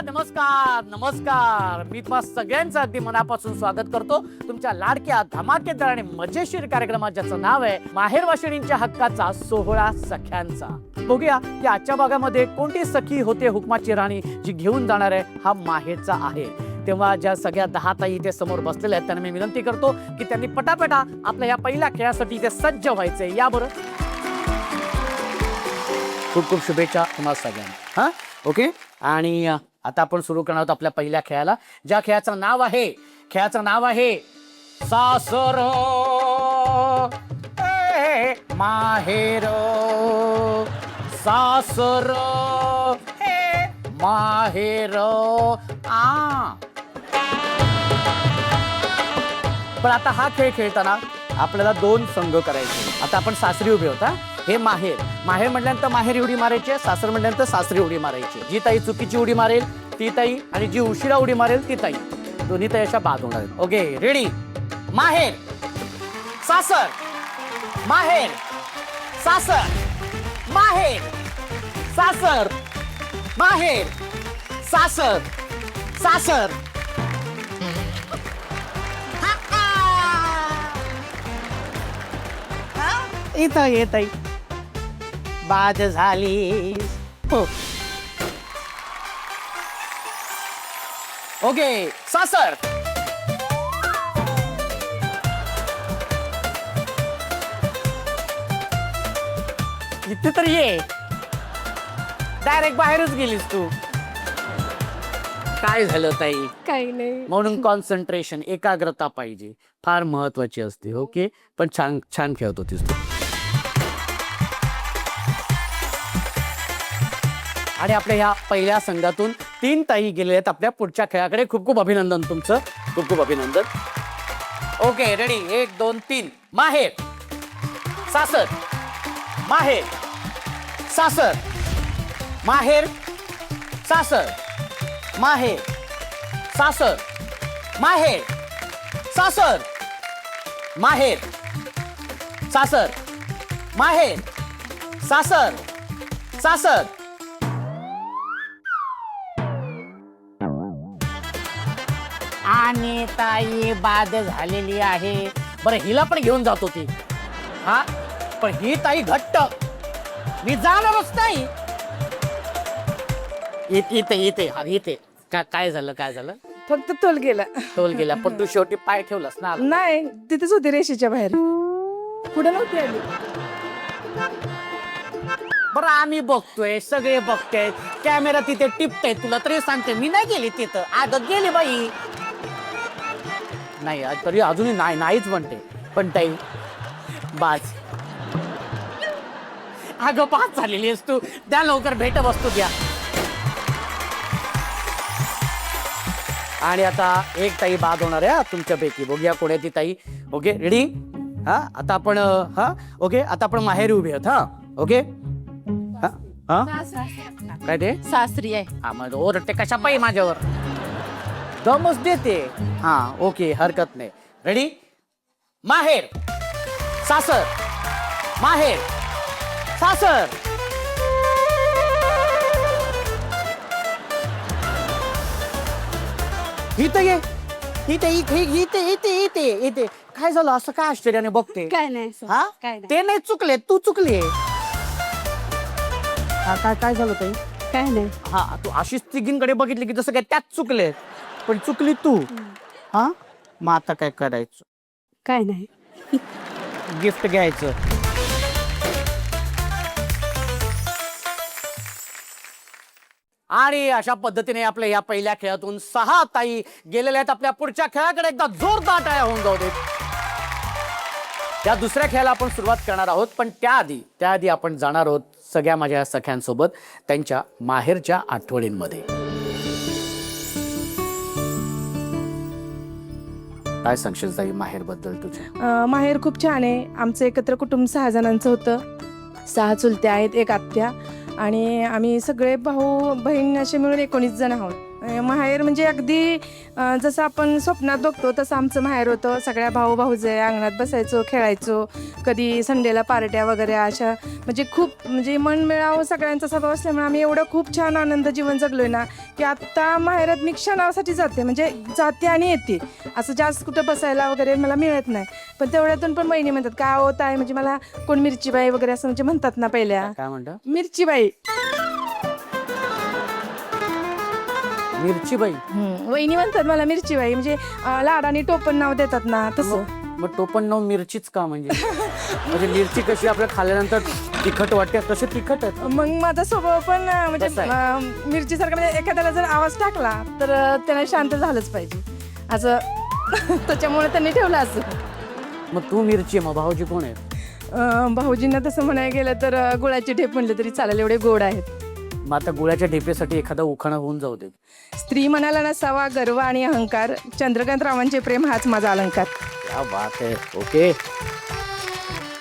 नमस्कार नमस्कार. मी तुम्हा सगळ्यांचं अगदी मनापासून स्वागत करतो तुमच्या लाडक्या धमाकेदार आणि मजेशीर कार्यक्रमात, ज्याचं नाव आहे माहेर वाशिणींच्या हक्काचा सोहळा सख्यांचा. बघूया की आजच्या भागामध्ये कोणती सखी होते हुकमाची राणी जी घेऊन जाणार आहे हा माहेरचा आहे. तेव्हा ज्या सगळ्या 10 ताई इथे समोर बसलेल्या आहेत त्यांना मी विनंती करतो की त्यांनी पटापटा आपल्या या पहिल्या खेळासाठी इथे सज्ज व्हायचंय. या बरं. खूप खूप शुभेच्छा तुम्हाला सगळ्यांना. हा ओके. आणि आता आपण सुरू करणार आहोत आपल्या पहिल्या खेळाला, ज्या खेळाचं नाव आहे सासर माहेर. सासर माहेर. पण आता हा खेळ खेळताना आपल्याला 2 संघ करायचे. आता आपण सासरी उभे होता. हे माहेर म्हटल्यानंतर माहेरी उडी मारायची, सासर म्हटल्यानंतर सासरी उडी मारायची. जी ताई चुकीची उडी मारेल ती ताई आणि जी उशिरा उडी मारेल ती ताई, दोन्ही ताई अशा बाद होणार आहेत. Okay ready. माहेर सासर माहेर सासर माहेर सासर माहेर सासर सासर. इथं येत आहे बाद झाली. हो ओके. सासर इथे तर ये. डायरेक्ट बाहेरच गेलीस तू. काय झालं ताई? काही नाही. म्हणून कॉन्सन्ट्रेशन, एकाग्रता पाहिजे, फार महत्वाची असते. ओके. पण छान छान खेळत होतीस तू. आणि आपल्या ह्या पहिल्या संघातून 3 ताई गेलेल्या आहेत आपल्या पुढच्या खेळाकडे. खूप खूप अभिनंदन तुमचं. खूप खूप अभिनंदन. Okay ready. 1 2 3. माहेर सासर माहेर सासर माहेर सासर माहेर सासर माहेर सासर माहेर सासर माहेर सासर सासर. आणि ताई बाद झालेली आहे. बरं हिला पण घेऊन जात होती. हा पण ही ताई घट्ट, मी जाणारच नाही. इथे इथे इथे काय झालं काय झालं? फक्त तोल गेला. टोल गेला. पण तू शेवटी पाय ठेवलास ना. नाही, तिथेच होती रेषेच्या बाहेर, पुढे नव्हती आली. बरं आम्ही बघतोय, सगळे बघतायत, कॅमेरा तिथे टिपताय. तुला तरी सांगते मी नाही गेली तिथं. आदत गेली बाई. नाही तरी अजूनही नाहीच म्हणते. पण ताई बाज. अगं पास झालेली आहेस तू. द्या लवकर भेट वस्तू द्या. आणि आता एक ताई बाद होणार आहे तुमच्यापैकी. बघूया कोण आहे ती ताई. Okay ready. हा आता आपण ओके आता आपण माहेरी उभे आहोत. हा ओके. काय ते सासरी आहे. हा मग ओरडते कशा पाई माझ्यावर. दमच देते. हा ओके हरकत नाही. रेडी. माहेर सासर माहेर सासर. इथं ये. इथे इथे इथे इथे इथे इथे. काय झालं असं काय आश्चर्याने बघते? काय नाही. हा काय नाही. ते नाही चुकले, तू चुकली. हा काय काय झालं ताई? काय नाही. हा तू अशीच तिघींकडे बघितली की जसं काय त्यात चुकले, पण चुकली तू. हा मग आता काय करायचं? काय नाही. गिफ्ट घ्यायचं. आणि अशा पद्धतीने आपल्या या पहिल्या खेळातून 6 ताई गेलेल्या आहेत आपल्या पुढच्या खेळाकडे. एकदा जोरदार टाळ्या होऊन जाऊ देत. या दुसऱ्या खेळाला आपण सुरुवात करणार आहोत, पण त्याआधी आपण जाणार आहोत सगळ्या माझ्या सख्यांसोबत त्यांच्या माहेरच्या आठवणींमध्ये. काय सांगशील ताई माहेर बद्दल तुझ्या? माहेर खूप छान आहे. आमचं एकत्र कुटुंब 6 जणांचं होतं. 6 चुलत्या आहेत, 1 आत्या, आणि आम्ही सगळे भाऊ बहीण असे मिळून 19 जण आहोत. माहेर म्हणजे अगदी जसं आपण स्वप्नात बघतो तसं आमचं माहेर होतं. सगळ्या भाऊ भाऊजे अंगणात बसायचो, खेळायचो, कधी संडेला पार्ट्या वगैरे अशा, म्हणजे खूप म्हणजे मन मिळावं सगळ्यांचा स्वभाव असल्यामुळे आम्ही एवढं खूप छान आनंद जीवन जगलोय ना की आत्ता माहेरात मी क्षणासाठी जाते, म्हणजे जाते आणि येते. असं जास्त कुठं बसायला वगैरे मला मिळत नाही. पण तेवढ्यातून पण बहिणी म्हणतात काय होत आहे, म्हणजे मला कोण मिरचीबाई वगैरे असं म्हणजे म्हणतात ना पहिल्या. काय म्हणता? मिरचीबाई. मिरचीबाई. वहिनी म्हणतात मला मिरचीबाई, म्हणजे लाडाने टोपण नाव देतात ना तसं. मग टोपण नाव मिरचीच का म्हणजे? म्हणजे मिरची कशी आपल्या खाल्ल्यानंतर तिखट वाटते तसे तिखट आहे. मग माझा स्वभाव पण म्हणजे कसा आहे? मिरचीसारखा, म्हणजे एखाद्याला जर आवाज टाकला तर त्याला शांत झालंच पाहिजे असं. त्याच्यामुळे त्यांनी ठेवलं असं. मग तू मिरची आहे, मग भाऊजी कोण आहेत? भाऊजींना तसं म्हणायला गेलं तर गुळाचे ढेप म्हणले तरी चालेल, एवढे गोड आहेत. मग आता गुळाच्या ढेपेसाठी एखादा उखाणा होऊन जाऊ दे. स्त्री मनाला नसावा गर्व आणि अहंकार, चंद्रकांत रावांचे प्रेम हाच माझा अलंकार. क्या बात आहे. ओके.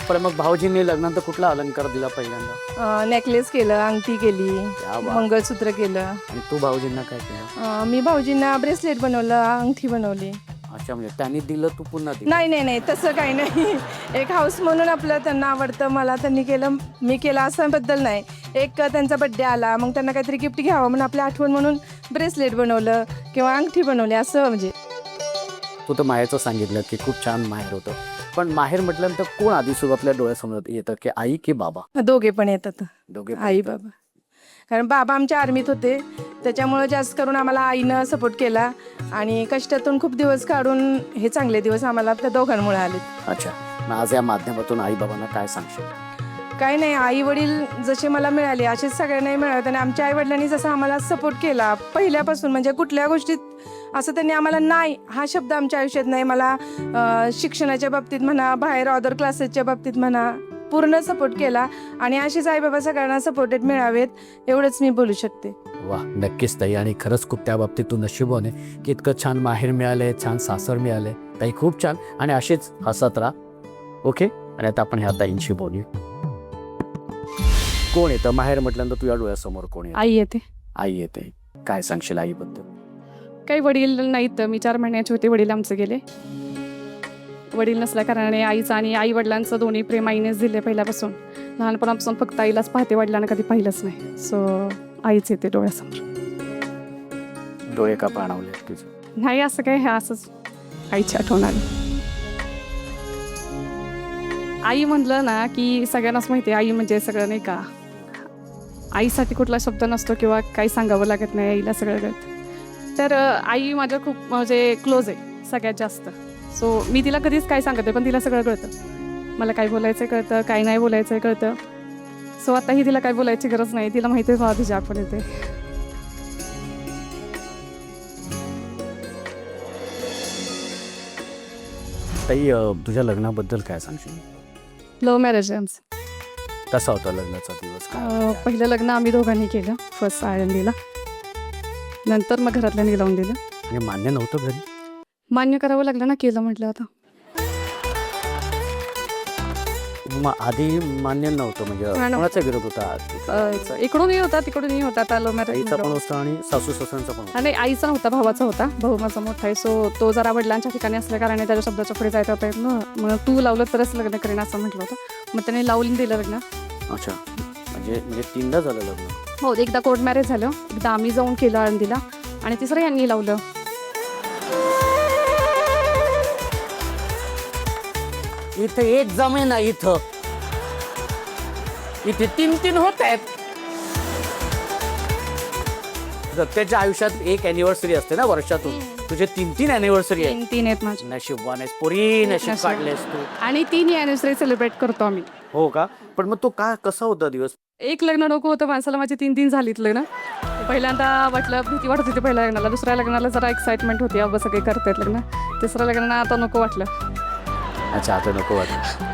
पण मग भाऊजींनी लग्नानंतर कुठला अलंकार दिला पहिल्यांदा? नेकलेस केलं, अंगठी केली, क्या बात. मंगळसूत्र केलं. आणि तू भाऊजींना काय केलं? मी भाऊजींना ब्रेसलेट बनवलं, अंगठी बनवली. अच्छा, म्हणजे त्यांनी दिलं तू पुन्हा दिलं? नाही नाही नाही तसं काही नाही. एक हाऊस म्हणून आपलं त्यांना आवडतं, मला त्यांनी केलं, मी केलं असल्याबद्दल नाही. एक त्यांचा बड्डे आला, मग त्यांना काहीतरी गिफ्ट घ्यावं म्हणून आपली आठवण म्हणून ब्रेसलेट बनवलं किंवा अंगठी बनवली असं. म्हणजे तू तर माहेरचं सांगितलं की खूप छान माहेर होतं, पण माहेर म्हटल्यानंतर कोण आधी सुरू आपल्या डोळ्यासमोर येतं, की आई की बाबा? दोघे पण येतात, दोघे पण आई येतात. बाबा. कारण बाबा आमच्या आर्मीत होते, त्याच्यामुळं जास्त करून आम्हाला आईनं सपोर्ट केला आणि कष्टातून खूप दिवस काढून हे चांगले दिवस आम्हाला त्या दोघांमुळे आले. अच्छा, मग आज या माध्यमातून आई बाबांना काय सांगशील? काय नाही, आई वडील जसे मला मिळाले असेच सगळ्यांनाही मिळाले. आणि आमच्या आई वडिलांनी जसं आम्हाला सपोर्ट केला पहिल्यापासून, म्हणजे कुठल्या गोष्टीत असं त्यांनी आम्हाला नाही हा शब्द आमच्या आयुष्यात नाही. मला शिक्षणाच्या बाबतीत म्हणा, बाहेर अदर क्लासेसच्या बाबतीत म्हणा, पूर्ण सपोर्ट केला. आणि अशीच आई बाबा सगळ्यांना सपोर्टेड मिळावेत एवढंच मी बोलू शकते. वा, नक्कीच ताई. आणि खरंच खूप त्या बाबतीत तू नशीबवान आहे की इतकं छान माहेर मिळालंय, छान सासर मिळालंय. ताई खूप छान, आणि असेच हसत राहा. ओके. आणि आता आपण ह्या ताईंशी बोलूया. कोण येतं माहेर म्हटल्यानंतर तुझ्या डोळ्यासमोर कोण येतं? आई येते. आई येते. काय सांगशील आईबद्दल? काही वडील नाहीत, मी 4 महिन्याचे होते, वडील आमचे गेले. वडील नसल्या कारणाने आईचं आणि आई वडिलांचं दोन्ही प्रेम आईनेच दिले पहिल्यापासून. लहानपणापासून फक्त आईलाच पाहते, वडिलांना कधी पाहिलंच नाही. सो आईच येते डोळ्यासमोर. डोळे का पाणावले तुझे? नाही असं काय, हे असंच आईची आठवण आली. आई म्हटलं ना की सगळ्यांनाच माहिती आहे आई म्हणजे सगळं, नाही का. आईसाठी कुठला शब्द नसतो किंवा काही सांगावं लागत नाही, आईला सगळं कळतं. तर आई माझ्या खूप म्हणजे क्लोज आहे सगळ्यात जास्त. सो मी तिला कधीच काय सांगते, पण तिला सगळं कळतं. मला काय बोलायचं कळतं, काय नाही बोलायचं कळतं. सो आताही तिला काय बोलायची गरज नाही, तिला माहिती आहे मला तिची आठवण येते. ताई, तुझ्या लग्नाबद्दल काय सांगशील? लव्ह मॅरेज आहे आमचं. कसा होता लग्नाचा दिवस? काय? पहिलं लग्न आम्ही दोघांनी केलं, फर्स्ट आळंदीला. नंतर मग घरातल्यांनी लावून दिलं. आणि मान्य नव्हतं घरी? मान्य करावं लागलं ना, केलं म्हटलं आता. मग आधी मान्य नव्हतं म्हणजे हा ना. कोणाचा विरोध होता? इकडूनही होता तिकडूनही होता. आता लव्ह आईचा पण मॅरेज होता आणि सासू सासऱ्यांचा पण होता. नाही, आईचा नव्हता, भावाचा होता. भाऊ माझा मोठा आहे. सो तो जरा वडिलांच्या ठिकाणी असल्या कारणाने त्याच्या शब्दाच्या पुढे जायचा होता ना. मग तू लावलं तरच लग्न करेन असं म्हटलं होतं. मग त्याने लावून दिलं लग्न. अच्छा, म्हणजे 3दा झालं लग्न? हो, एकदा कोर्ट मॅरेज झालं, एकदा आम्ही जाऊन केलं आळंदीला, आणि तिसरं यांनी लावलं. इथे एक जमीन आहे, इथे 3 होत आहेत. प्रत्येकाच्या आयुष्यात एक अॅनिव्हर्सरी असते ना वर्षातून. तुझे 3 अॅनिव्हर्सरी आहे. 3 आहेत माझे. नशीबवान आहेस पोरी, नशीब काढलेस तू. आणि 3 अॅनिव्हर्सरी सेलिब्रेट करतो आम्ही. हो का? पण मग तो कसा होता दिवस? एक लग्न नको होतं माणसाला, माझे 3 झालीत लग्न. पहिल्यांदा वाटलं, भीती वाटत होती पहिल्या लग्नाला. दुसऱ्या लग्नाला जरा एक्साइटमेंट होती, अबा सगळे करतायत लग्न. तिसऱ्या लग्नाला आता नको वाटलं. अच्छा, आता नको वाटलं.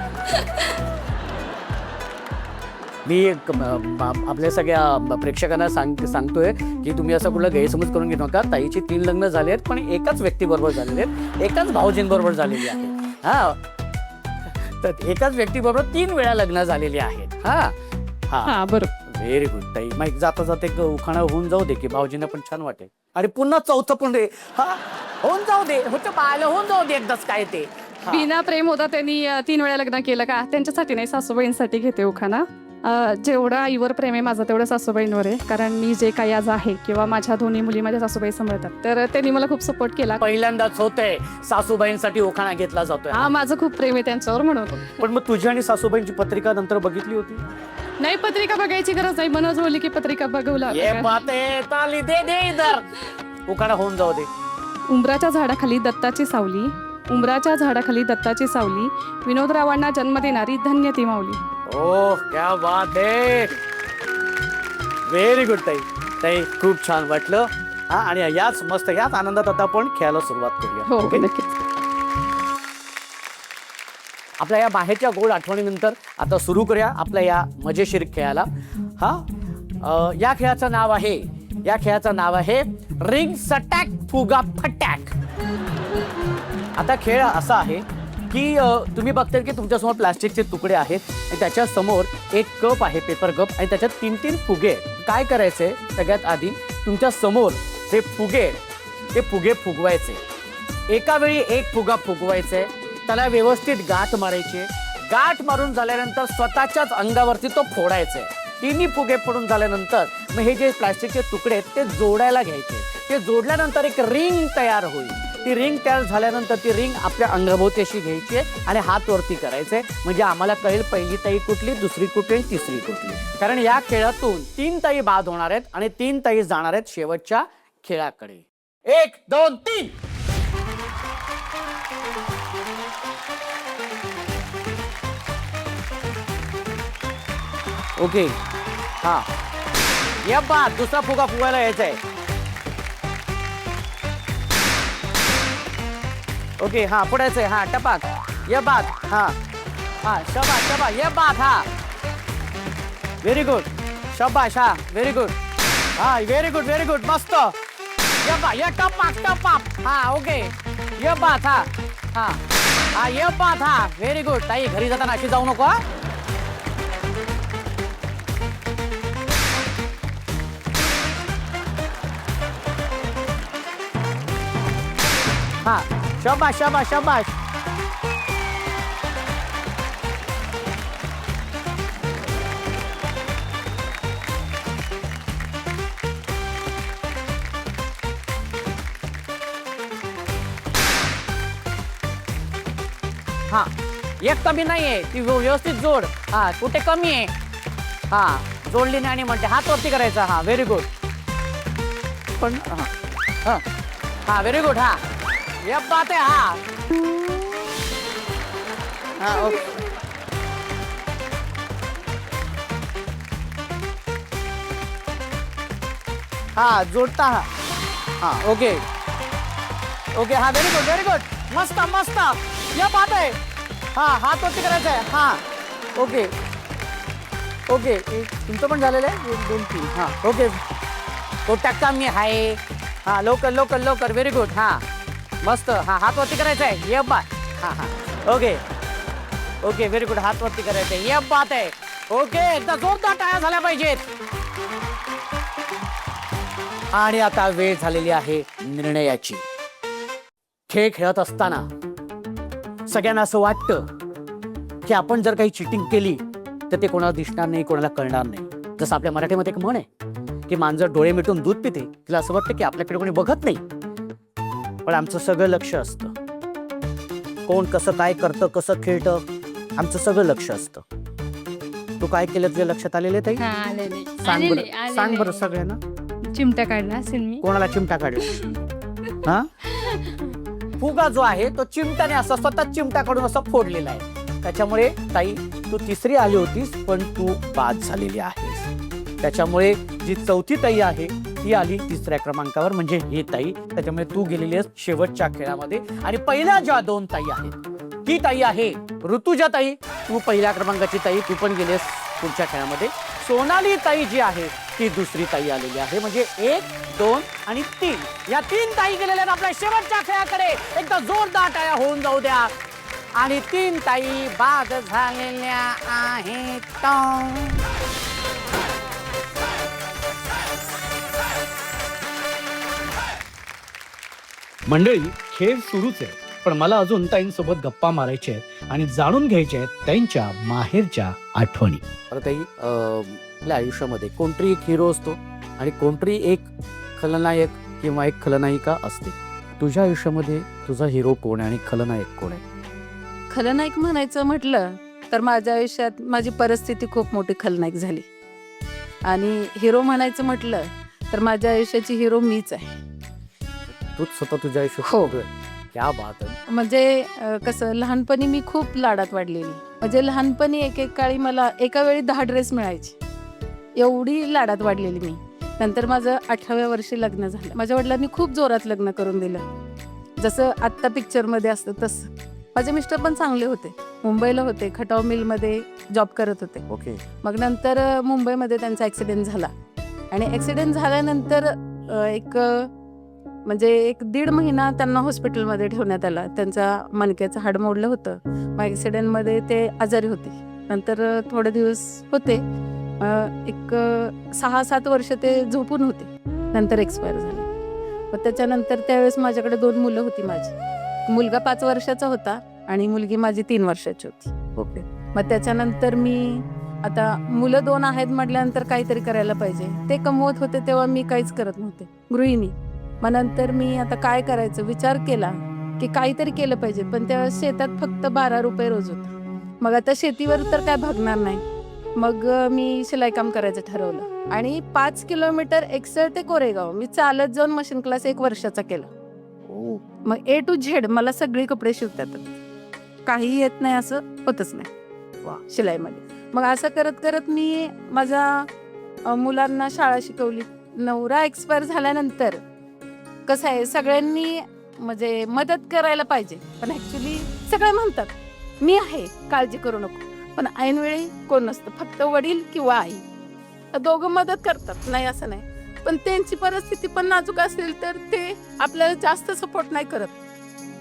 मी आपल्या सगळ्या प्रेक्षकांना सांगतोय की तुम्ही असं कुठला गैरसमज करून घेऊ नका. ताईची 3 लग्न झाले आहेत, पण एकाच व्यक्तीबरोबर झालेले आहेत, एकाच भाऊजींबरोबर झालेली आहेत. हा, तर एकाच व्यक्तीबरोबर 3 वेळा लग्न झालेली आहेत. हा हा, हां, बरोबर. व्हेरी गुड ताई. मग जाता जाता एक उखाणा होऊन जाऊ दे की भाऊजींना पण छान वाटेल. अरे पुन्हा चौथं पण रे. हा होऊन जाऊ दे, होतं बाळाला होऊन जाऊ दे एकदाच काय ते. हा. बिना प्रेम होता त्यांनी 3 वेळा लग्न केलं का? त्यांच्यासाठी नाही, सासूबाईंसाठी घेते उखाणा. जेवढं आईवर प्रेम आहे माझं तेवढं सासूबाईंवर आहे. कारण मी जे काही आज आहे किंवा माझ्या दोन्ही मुली माझ्या सासूबाई सांभाळतात, तर त्यांनी मला खूप सपोर्ट केला. पहिल्यांदाच होतंय सासूबाईंसाठी उखाणा घेतला जातोय. हा, माझं खूप प्रेम आहे त्यांच्यावर म्हणून. पण मग तुझी आणि सासूबाईंची पत्रिका नंतर बघितली होती? नाही, पत्रिका बघायची गरज नाही. मनोज बोलली की पत्रिका बघवला. ये बात आहे, ताली दे दे इधर. उखाणा होऊन जाऊ दे. उंबराच्या झाडाखाली दत्ताची सावली, उंबराच्या झाडाखाली दत्ताची सावली, विनोदरावांना जन्म देणारी धन्य ती माऊली. ओह क्या बात आहे. व्हेरी गुड ताई. ताई खूप छान वाटलं. हा, आणि याच मस्त याच आनंदात आता आपण खेळायला सुरुवात करूया. हो, ओके? नक्कीच. आपल्या या बाहेरच्या गोड आठवणीनंतर आता सुरू करूया आपल्या या मजेशीर खेळाला. हा, या खेळाचं नाव आहे रिंग सटॅक फुगा फटॅक. आता खेळ असा आहे की तुम्ही बघताय की तुमच्यासमोर प्लास्टिकचे तुकडे आहेत आणि त्याच्या समोर एक कप आहे, पेपर कप, आणि त्याच्यात 3-3 फुगे आहेत. काय करायचंय, सगळ्यात आधी तुमच्या समोर जे फुगे आहेत ते फुगे फुगवायचे. एका वेळी एक फुगा फुगवायचे, त्याला व्यवस्थित गाठ मारायची. गाठ मारून झाल्यानंतर स्वतःच्याच अंगावरती तो फोडायचे. 3 फुगे फोडून झाल्यानंतर मग हे जे प्लास्टिकचे तुकडे आहेत ते जोडायला घ्यायचे. ते जोडल्यानंतर एक रिंग तयार होईल. ती रिंग तयार झाल्यानंतर ती रिंग आपल्या अंगाभोवती अशी घ्यायची आणि हात वरती करायचे. म्हणजे आम्हाला कळेल पहिली ताई कुठली, दुसरी कुठली, तिसरी कुठली. कारण या खेळातून 3 ताई बाद होणार आहेत आणि 3 ताई जाणार आहेत शेवटच्या खेळाकडे. 1 2 3. ओके. हा, या बाद दुसरा फुगा फुगायला यायचा आहे. ओके. हा, पुढायचंय. हा, टपाक. ये बाद. हा हा, शबाश शबाश. ये बाद. हा, व्हेरी गुड. शबाश. हा, व्हेरी गुड. हा, व्हेरी गुड व्हेरी गुड. मस्त. ये बा, ये टपाक टपाक. हा, ओके. ये बाद. हा हा हा, ये बाद. हा, व्हेरी गुड. ताई घरी जाताना अशी जाऊ नको. हा, शाबाश शाबाश शाबाश. हा, एक कमी नाहीये, ती व्यवस्थित जोड. हा, कुठे कमी आहे. हा, जोडली नाही आणि म्हणते हात वरती करायचा. हा, व्हेरी गुड. पण हा हा, व्हेरी गुड. हा, ये बात आहे. हा हा, ओके. हा, जोडता. हा हा, ओके ओके. हा, व्हेरी गुड व्हेरी गुड. मस्त मस्त. ये बात आहे. हा, हात वरती करायचा आहे. हा, ओके ओके. तुमचं पण झालेलं आहे. 1 2 3. हा, ओके. तो टक्का मी आहे. हा, लवकर लवकर लवकर. Very good. हा, मस्त. हा, हात वरती करायचा आहे. ये बात. हा हा, ओके ओके. Very good. हात वरती करायचं आहे. ये बात आहे. ओके. एकदा जोरदार टाळ्या झाल्या पाहिजेत. आणि आता वेळ झालेली आहे निर्णयाची. खेळ खेळत असताना सगळ्यांना असं वाटतं की आपण जर काही चिटिंग केली तर ते कोणाला दिसणार नाही, कोणाला कळणार नाही. जसं आपल्या मराठीमध्ये एक म्हण आहे की मांजर डोळे मिटून दूध पिते. तिला असं वाटतं की आपल्याकडे कोणी बघत नाही, पण आमचं सगळं लक्ष असतं. कोण कसं काय करतं, कसं खेळतं, आमचं सगळं लक्ष असतं. तू काय केलं तुझ्या लक्षात आलेले ताई? सांग बरं सगळ्यांना. चिमटा काढला असेल मी. कोणाला चिमटा काढला? हा, फुगा जो आहे तो चिमटाने असा स्वतः चिमटा काढून असा फोडलेला आहे. त्याच्यामुळे ताई तू तिसरी आली होतीस पण तू बाद झालेली आहेस. त्याच्यामुळे जी चौथी ताई आहे ती आली 3ऱ्या क्रमांकावर, म्हणजे ही ताई. त्याच्यामुळे तू गेलेली आहेस शेवटच्या खेळामध्ये. आणि पहिल्या ज्या 2 ताई आहेत ती ताई आहे ऋतुजा ताई. तू पहिल्या क्रमांकाची ताई, तू पण गेलेस पुढच्या खेळामध्ये. सोनाली ताई जी आहे ती 2री ताई आलेली आहे. म्हणजे 1 2 आणि 3 या 3 ताई गेलेल्या आहेत आपल्या शेवटच्या खेळाकडे. एकदा जोरदार टाळ्या होऊन जाऊ द्या. आणि 3 ताई बाद झालेल्या आहेत. मंडळी, खेळ सुरूच आहे, पण मला अजून ताईंसोबत गप्पा मारायचे आहेत आणि जाणून घ्यायचे आहेत त्यांच्या माहेरच्या आठवणी. तर ताई, आपल्या आयुष्यामध्ये कोणतरी एक हिरो असतो आणि कोणतरी एक खलनायक किंवा एक खलनायिका असते. तुझ्या आयुष्यामध्ये तुझा हिरो कोण आहे आणि खलनायक कोण आहे? खलनायक म्हणायचं म्हटलं तर माझ्या आयुष्यात माझी परिस्थिती खूप मोठी खलनायक झाली आणि हिरो म्हणायचं म्हटलं तर माझ्या आयुष्याची हिरो मीच आहे. तूच स्वतः तुझ्या आयुष्यात हो. hero आहे. क्या बात आहे. म्हणजे कसं लहानपणी मी खूप लाडात वाढलेली. म्हणजे लहानपणी एक काळी मला एका वेळी 10 ड्रेस मिळायचे, एवढी लाडात वाढलेली मी. नंतर माझं 18व्या वर्षी लग्न झालं. माझ्या वडिलांनी खूप जोरात लग्न करून दिलं, जसं आत्ता पिक्चरमध्ये असतं तसं. माझे मिस्टर पण चांगले होते, मुंबईला होते, खटाव मिलमध्ये जॉब करत होते. ओके. मग नंतर मुंबईमध्ये त्यांचा ॲक्सिडेंट झाला आणि ॲक्सिडेंट झाल्यानंतर म्हणजे 1-1.5 महिना त्यांना हॉस्पिटलमध्ये ठेवण्यात आला. त्यांचा मणक्याचं हाड मोडलं होतं. मग ॲक्सिडेंटमध्ये ते आजारी होते. नंतर थोडे दिवस होते, 6-7 वर्ष ते झोपून होते, नंतर एक्सपायर झाले. मग त्याच्यानंतर त्यावेळेस माझ्याकडे 2 मुलं होती माझी. मुलगा 5 वर्षाचा होता आणि मुलगी माझी 3 वर्षाची होती. ओके. मग त्याच्यानंतर मी आता मुलं 2 आहेत म्हटल्यानंतर काहीतरी करायला पाहिजे. ते कमवत होते तेव्हा मी काहीच करत नव्हते, गृहिणी. मग नंतर मी आता काय करायचं विचार केला की काहीतरी केलं पाहिजे, पण त्यावेळेस शेतात फक्त 12 रुपये रोज होता. मग आता शेतीवर तर काय भागणार नाही. मग मी शिलाई काम करायचं ठरवलं आणि 5 किलोमीटर एकसर ते कोरेगाव मी चालत जाऊन मशीन क्लास 1 वर्षाचा केला. मग A to Z मला सगळे कपडे शिवता येतात, काही येत नाही असं होतच नाही वा. शिलाईमध्ये. मग असं करत करत मी माझ्या मुलांना शाळा शिकवली. नवरा एक्सपायर झाल्यानंतर कसं आहे, सगळ्यांनी म्हणजे मदत करायला पाहिजे, पण ॲक्च्युली सगळे म्हणतात मी आहे काळजी करू नको, पण ऐनवेळी कोण नसतं, फक्त वडील किंवा आई. दोघं मदत करतात, नाही असं नाही, पण त्यांची परिस्थिती पण नाजूक असेल तर ते आपल्याला जास्त सपोर्ट नाही करत.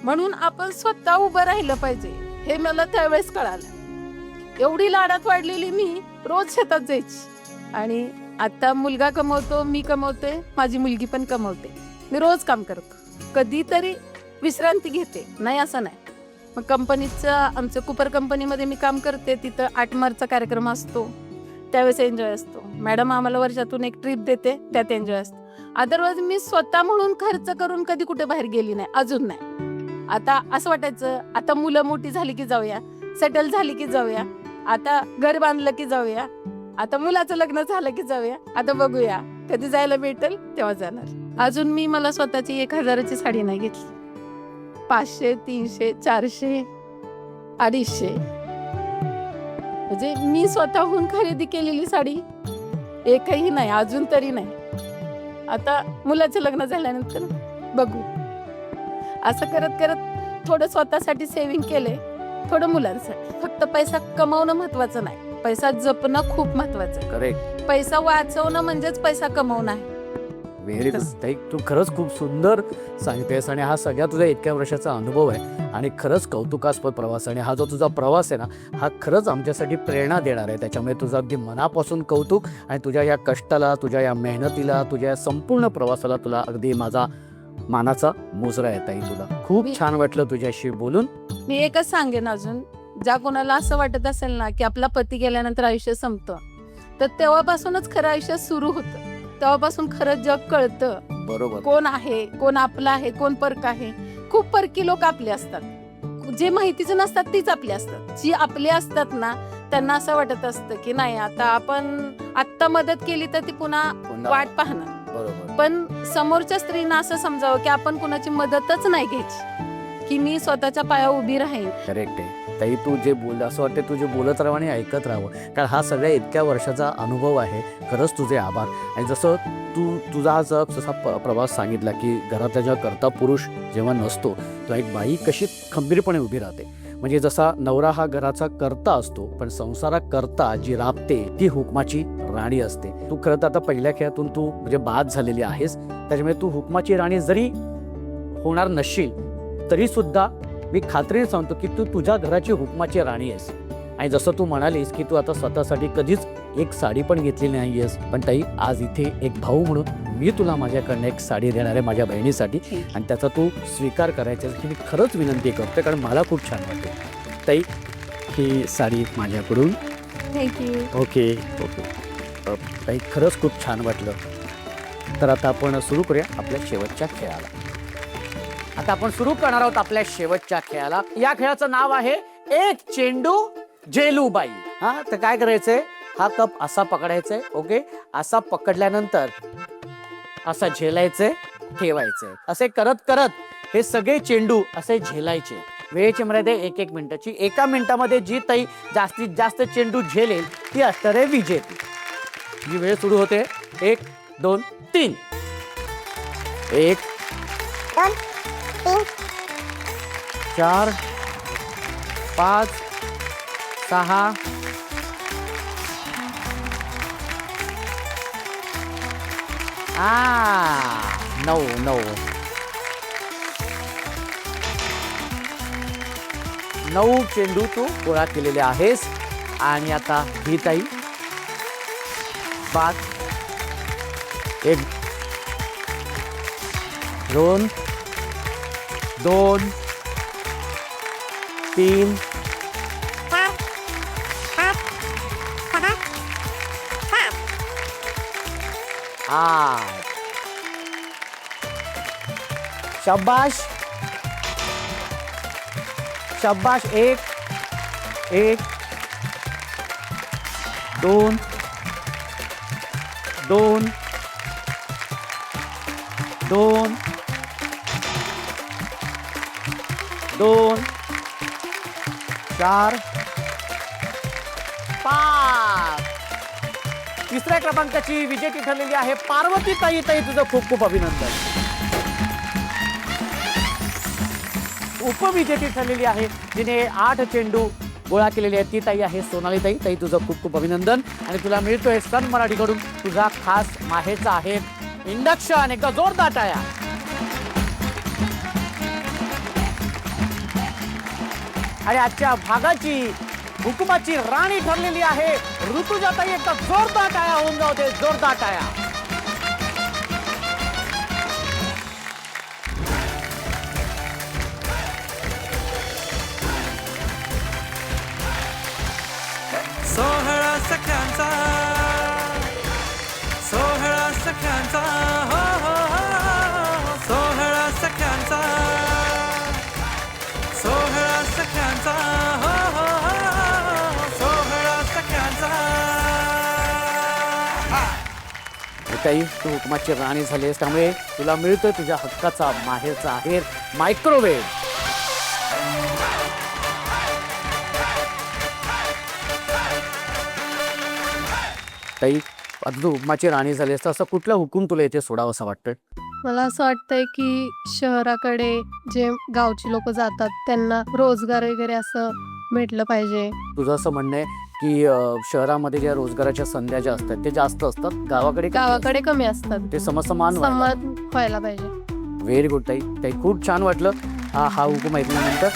म्हणून आपण स्वतः उभं राहिलं पाहिजे, हे मला त्यावेळेस कळालं. एवढी लाडात वाढलेली मी रोज शेतात जायची आणि आता मुलगा कमवतो, मी कमवते, माझी मुलगी पण कमवते. मी रोज काम करतो, कधीतरी विश्रांती घेते, नाही असं नाही. मग कंपनीचं आमचं कुपर कंपनीमध्ये मी काम करते, तिथं 8 मार्चचा कार्यक्रम असतो, त्यावेळेस एन्जॉय असतो. मॅडम आम्हाला वर्षातून एक ट्रिप देते, त्यात एन्जॉय असतो. अदरवाईज मी स्वतः म्हणून खर्च करून कधी कुठे बाहेर गेली नाही, अजून नाही. आता असं वाटायचं आता मुलं मोठी झाली की जाऊया, सेटल झाली की जाऊया, आता घर बांधलं की जाऊया, आता मुलाचं लग्न झालं की जाऊया, आता बघूया कधी जायला भेटेल तेव्हा जाणार. अजून मी मला स्वतःची 1000ची साडी नाही घेतली. 500, 300, 400, 250 म्हणजे मी स्वतःहून खरेदी केलेली साडी एकही नाही, अजून तरी नाही. आता मुलाचं लग्न झाल्यानंतर बघू. असं करत करत थोडं स्वतःसाठी सेव्हिंग केले, थोडं मुलांसाठी. फक्त पैसा कमवणं महत्वाचं नाही, पैसा जपणं खूप महत्वाचं. करेक्ट. पैसा वाचवणं म्हणजेच पैसा कमवणं आहे. व्हेरी गुड ताई, तू खरंच खूप सुंदर सांगतेस आणि हा सगळ्या तुझ्या इतक्या वर्षाचा अनुभव आहे आणि खरंच कौतुकास्पद प्रवास. आणि हा जो तुझा प्रवास आहे ना, हा खरंच आमच्यासाठी प्रेरणा देणार आहे. त्याच्यामुळे तुझं अगदी मनापासून कौतुक आणि तुझ्या या कष्टाला, तुझ्या या मेहनतीला, तुझ्या या संपूर्ण प्रवासाला तुला अगदी माझा मानाचा मुजरा आहे ताई. तुला खूप छान वाटलं तुझ्याशी बोलून. मी एकच सांगेन अजून, ज्या कोणाला असं वाटत असेल ना की आपला पती गेल्यानंतर आयुष्य संपतं, तर तेव्हापासूनच खरं आयुष्य सुरू होतं. तेव्हापासून खरं जग कळतं, बरोबर. कोण आहे, कोण आपलं आहे, कोण परक आहे. खूप परकी लोक आपले असतात, जे माहितीचं नसतात तीच आपली असतात. जी आपली असतात ना, त्यांना असं वाटत असतं की नाही आता आपण आत्ता मदत केली तर ती पुन्हा वाट पाहणार. बरोबर. पण समोरच्या स्त्रीनं असं समजावं की आपण कुणाची मदतच नाही घ्यायची, की मी स्वतःच्या पायावर उभी राहीन. करेक्ट आहे ताई, तू जे बोल असं वाटतं तू जे बोलत राहावं आणि ऐकत राहावं, कारण हा सगळ्या इतक्या वर्षाचा अनुभव आहे. खरंच तुझे आभार. आणि जसं तुझा हा जसा प्रवास सांगितला की घरातला जेव्हा करता पुरुष जेव्हा नसतो तेव्हा एक बाई कशी खंबीरपणे उभी राहते. म्हणजे जसा नवरा हा घराचा कर्ता असतो, पण संसाराकरता जी राबते ती हुकमाची राणी असते. तू खरं तर आता पहिल्या खेळातून तू म्हणजे बाद झालेली आहेस, त्याच्यामुळे तू हुकमाची राणी जरी होणार नसशील तरी सुद्धा मी खात्रीने सांगतो की तू तुझ्या घराची हुकमाची राणी आहेस. आणि जसं तू म्हणालीस की तू आता स्वतःसाठी कधीच एक साडी पण घेतलेली नाही आहेस, पण ताई आज इथे एक भाऊ म्हणून मी तुला माझ्याकडनं एक साडी देणार आहे माझ्या बहिणीसाठी, आणि त्याचा तू स्वीकार करायचा की मी खरंच विनंती करते, कारण मला खूप छान वाटते. ताई, ही साडी माझ्याकडून. थँक्यू. Okay okay. ताई, खरंच खूप छान वाटलं. तर आता आपण सुरू करूया आपल्या शेवटच्या खेळाला. आता आपण सुरू करणार आहोत आपल्या शेवटच्या खेळाला. या खेळाचं नाव आहे एक चेंडू जेलूबाई. हा, तर काय करायचंय, हा कप असा पकडायचाय. ओके, असा पकडल्यानंतर असा झेलायचंय, ठेवायचंय. असे करत करत हे सगळे चेंडू असे झेलायचे. वेळेची मर्यादा 1-1 मिनिटाची. 1 मिनिटामध्ये जी ताई जास्तीत जास्त चेंडू झेलेल ती असणार आहे विजेती. जी वेळ सुरू होते 1 2 3. 1 2 3 4 5 6 9 9 9 चेंडू तू गोळा केलेले आहेस. आणि आता ही ताई 5 1 2 2 3 8. शाबाश शाबाश. 1 1 2 2 2 2 4 5. तिसऱ्या क्रमांकाची विजेती ठरलेली आहे पार्वती ताई. ताई, तुझं खूप खूप अभिनंदन. उपविजेती ठरलेली आहे जिने 8 चेंडू गोळा केलेले आहेत ती ताई आहे सोनाली ताई. ताई, तुझं खूप खूप अभिनंदन. आणि तुला मिळतोय सन मराठीकडून तुझा खास माहेरचा आहे इंडक्शन. एकदा जोरदार टाळ्या. आणि आजच्या भागाची हुकुमाची राणी ठरलेली आहे ऋतुजा ताई. एकदा जोरदार टाळ्या होऊन जाऊ दे, जोरदार टाळ्या. सोहळा सख्यांचा, सोहळा सख्यांचा, हो हो हो, सोहळा सख्यांचा, सोहळा सख्यांचा, हो हो हो, सोहळा सख्यांचा. ताई, तू हुकुमाची राणी झालीस, त्यामुळे तुला मिळतोय तुझ्या हक्काचा माहेरचा आहेर मायक्रोवेव्ह. ताई, आता तू हुकुमाची राणी झालीस तर असं कुठला हुकूम तुला इथे सोडावं असं वाटतं? मला असं वाटतंय की शहराकडे जे गावची लोक जातात त्यांना रोजगार वगैरे असं भेटलं पाहिजे. तुझं असं म्हणणं आहे की शहरामध्ये ज्या रोजगाराच्या संध्या ज्या असतात ते जास्त असतात, गावाकडे गावाकडे कमी असतात. ते समसमान समान व्हायला पाहिजे. व्हेरी गुड ताई. ताई, खूप छान वाटलं हा हुकूम ऐकल्यानंतर.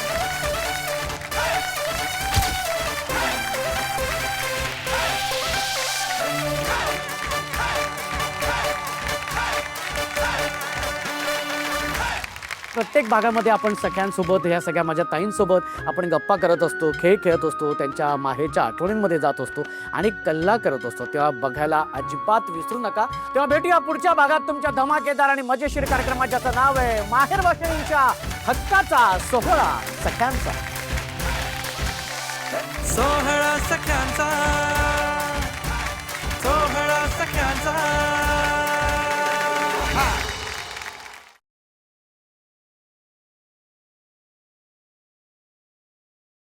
प्रत्येक भागामध्ये आपण सगळ्यांसोबत ह्या सगळ्या माझ्या ताईंसोबत आपण गप्पा करत असतो, खेळ खेळत असतो, त्यांच्या माहेरच्या आठवणींमध्ये जात असतो आणि कल्ला करत असतो. तेव्हा बघायला अजिबात विसरू नका. तेव्हा भेटूया पुढच्या भागात तुमच्या धमाकेदार आणि मजेशीर कार्यक्रमात, ज्याचं नाव आहे माहेर वाशिणींच्या हक्काचा सोहळा सख्यांचा. सोहळा सख्यांचा, सोहळा सख्यांचा.